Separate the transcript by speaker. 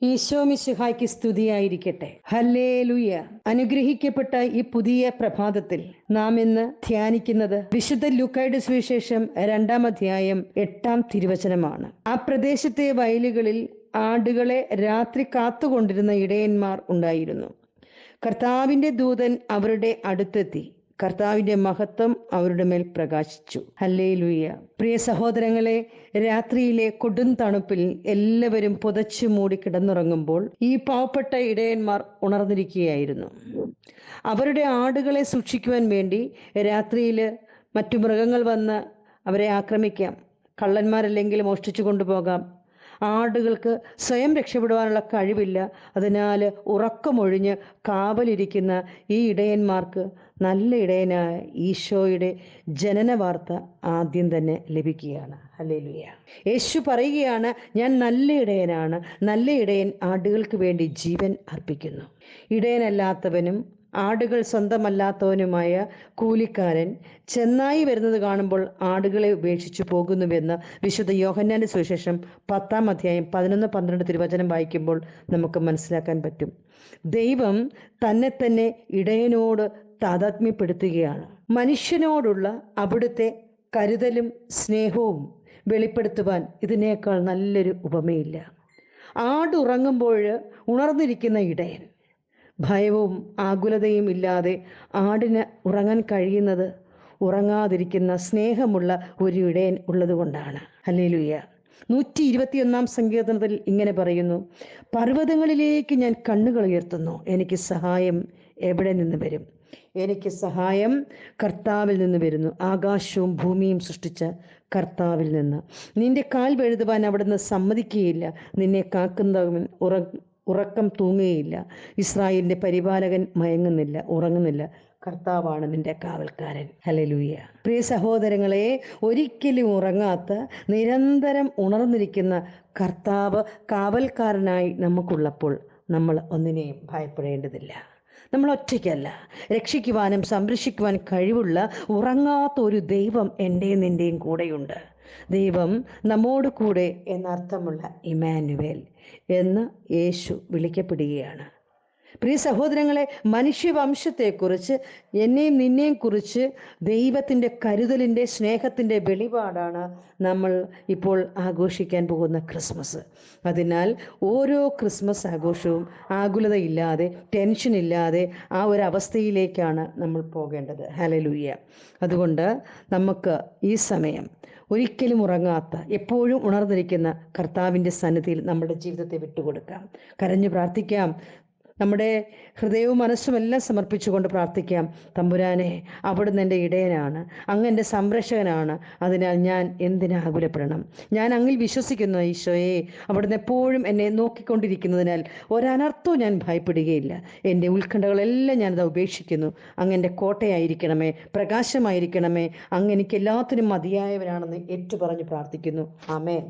Speaker 1: ഈശോ മിശിഹായ്ക്ക് സ്തുതിയായിരിക്കട്ടെ. ഹല്ലേലൂയ. അനുഗ്രഹിക്കപ്പെട്ട ഈ പുതിയ പ്രഭാതത്തിൽ നാം ഇന്ന് ധ്യാനിക്കുന്നത് വിശുദ്ധ ലൂക്കായുടെ സുവിശേഷം 2-ാം അധ്യായം 8-ാം തിരുവചനമാണ്. ആ പ്രദേശത്തെ വയലുകളിൽ ആടുകളെ രാത്രി കാത്തുകൊണ്ടിരുന്ന ഇടയന്മാർ ഉണ്ടായിരുന്നു. കർത്താവിന്റെ ദൂതൻ അവരുടെ അടുത്തെത്തി. കർത്താവിന്റെ മഹത്വം അവരുടെ മേൽ പ്രകാശിച്ചു. ഹല്ലേലൂയ. പ്രിയ സഹോദരങ്ങളെ, രാത്രിയിലെ കൊടും തണുപ്പിൽ എല്ലാവരും പുതച്ചു മൂടി കിടന്നുറങ്ങുമ്പോൾ ഈ പാവപ്പെട്ട ഇടയന്മാർ ഉണർന്നിരിക്കുകയായിരുന്നു. അവരുടെ ആടുകളെ സൂക്ഷിക്കുവാൻ വേണ്ടി രാത്രിയിൽ മറ്റു മൃഗങ്ങൾ വന്ന് അവരെ ആക്രമിക്കാം, കള്ളന്മാരല്ലെങ്കിൽ മോഷ്ടിച്ചു കൊണ്ടുപോകാം. ആടുകൾക്ക് സ്വയം രക്ഷപ്പെടുവാനുള്ള കഴിവില്ല. അതിനാൽ ഉറക്കമൊഴിഞ്ഞ് കാവലിരിക്കുന്ന ഈ ഇടയന്മാർക്ക് നല്ല ഇടയനായ ഈശോയുടെ ജനന വാർത്ത ആദ്യം തന്നെ ലഭിക്കുകയാണ്. ഹല്ലേലൂയ. യേശു പറയുകയാണ്, ഞാൻ നല്ല ഇടയനാണ്. നല്ല ഇടയൻ ആടുകൾക്ക് വേണ്ടി ജീവൻ അർപ്പിക്കുന്നു. ഇടയനല്ലാത്തവനും ആടുകൾ സ്വന്തമല്ലാത്തവനുമായ കൂലിക്കാരൻ ചെന്നായി വരുന്നത് കാണുമ്പോൾ ആടുകളെ ഉപേക്ഷിച്ചു പോകുന്നുവെന്ന് വിശുദ്ധ യോഹന്നാന്റെ സുവിശേഷം 10-ാം അധ്യായം 11-12 തിരുവചനം വായിക്കുമ്പോൾ നമുക്ക് മനസ്സിലാക്കാൻ പറ്റും. ദൈവം തന്നെ തന്നെ ഇടയനോട് താതാത്മ്യപ്പെടുത്തുകയാണ്. മനുഷ്യനോടുള്ള അവിടുത്തെ കരുതലും സ്നേഹവും വെളിപ്പെടുത്തുവാൻ ഇതിനേക്കാൾ നല്ലൊരു ഉപമയില്ല. ആടുറങ്ങുമ്പോൾ ഉണർന്നിരിക്കുന്ന ഇടയൻ, ഭയവും ആകുലതയും ഇല്ലാതെ ആടിന് ഉറങ്ങാൻ കഴിയുന്നത് ഉറങ്ങാതിരിക്കുന്ന സ്നേഹമുള്ള ഒരു ഇടയൻ ഉള്ളതുകൊണ്ടാണ്. ഹല്ലേലൂയ. 121-ാം സങ്കീർത്തനത്തിൽ ഇങ്ങനെ പറയുന്നു, പർവ്വതങ്ങളിലേക്ക് ഞാൻ കണ്ണുകൾ ഉയർത്തുന്നു, എനിക്ക് സഹായം എവിടെ നിന്ന് വരും? എനിക്ക് സഹായം കർത്താവിൽ നിന്ന് വരുന്നു. ആകാശവും ഭൂമിയും സൃഷ്ടിച്ച കർത്താവിൽ നിന്ന്. നിന്റെ കാൽ വഴുതുവാൻ അവിടുന്ന് സമ്മതിക്കുകയില്ല. നിന്നെ കാക്കുന്നവൻ ഉറക്കം തൂങ്ങുകയില്ല. ഇസ്രായേലിന്റെ പരിപാലകൻ മയങ്ങുന്നില്ല, ഉറങ്ങുന്നില്ല. കർത്താവാണ് നിന്റെ കാവൽക്കാരൻ. ഹല്ലേലൂയ. പ്രിയ സഹോദരങ്ങളെ, ഒരിക്കലും ഉറങ്ങാത്ത നിരന്തരം ഉണർന്നിരിക്കുന്ന കർത്താവ് കാവൽക്കാരനായി നമുക്കുള്ളപ്പോൾ നമ്മൾ ഒന്നിനെയും ഭയപ്പെടേണ്ടതില്ല. നമ്മൾ ഒറ്റയ്ക്കല്ല. രക്ഷിക്കുവാനും സംരക്ഷിക്കുവാൻ കഴിവുള്ള ഉറങ്ങാത്ത ഒരു ദൈവം എൻ്റെയും നിൻ്റെയും കൂടെയുണ്ട്. ദൈവം നമ്മോട് കൂടെ എന്നർത്ഥമുള്ള ഇമ്മാനുവേൽ എന്ന് യേശു വിളിക്കപ്പെടുകയാണ്. പ്രിയ സഹോദരങ്ങളെ, മനുഷ്യവംശത്തെക്കുറിച്ച്, എന്നെയും നിന്നെയും കുറിച്ച് ദൈവത്തിൻ്റെ കരുതലിൻ്റെ സ്നേഹത്തിൻ്റെ വെളിപാടാണ് നമ്മൾ ഇപ്പോൾ ആഘോഷിക്കാൻ പോകുന്ന ക്രിസ്മസ്. അതിനാൽ ഓരോ ക്രിസ്മസ് ആഘോഷവും ആകുലതയില്ലാതെ, ടെൻഷനില്ലാതെ ആ ഒരു അവസ്ഥയിലേക്കാണ് നമ്മൾ പോകേണ്ടത്. ഹല്ലേലൂയ. അതുകൊണ്ട് നമുക്ക് ഈ സമയം ഒരിക്കലും ഉറങ്ങാത്ത, എപ്പോഴും ഉണർന്നിരിക്കുന്ന കർത്താവിൻ്റെ സന്നിധിയിൽ നമ്മുടെ ജീവിതത്തെ വിട്ടുകൊടുക്കാം. കരഞ്ഞു പ്രാർത്ഥിക്കാം. നമ്മുടെ ഹൃദയവും മനസ്സും എല്ലാം സമർപ്പിച്ചുകൊണ്ട് പ്രാർത്ഥിക്കാം. തമ്പുരാനെ, അവിടുന്ന് എൻ്റെ ഇടയനാണ്, അങ്ങ് എൻ്റെ സംരക്ഷകനാണ്. അതിനാൽ ഞാൻ എന്തിനാകുലപ്പെടണം? ഞാൻ അങ്ങിൽ വിശ്വസിക്കുന്നു ഈശോയെ. അവിടുന്ന് എപ്പോഴും എന്നെ നോക്കിക്കൊണ്ടിരിക്കുന്നതിനാൽ ഒരനർത്ഥവും ഞാൻ ഭയപ്പെടുകയില്ല. എൻ്റെ ഉത്കണ്ഠകളെല്ലാം ഞാനത് ഉപേക്ഷിക്കുന്നു. അങ്ങ് എൻ്റെ കോട്ടയായിരിക്കണമേ, പ്രകാശമായിരിക്കണമേ. അങ്ങ് എനിക്ക് എല്ലാത്തിനും മതിയായവനാണെന്ന് ഏറ്റുപറഞ്ഞ് പ്രാർത്ഥിക്കുന്നു. ആമേൻ.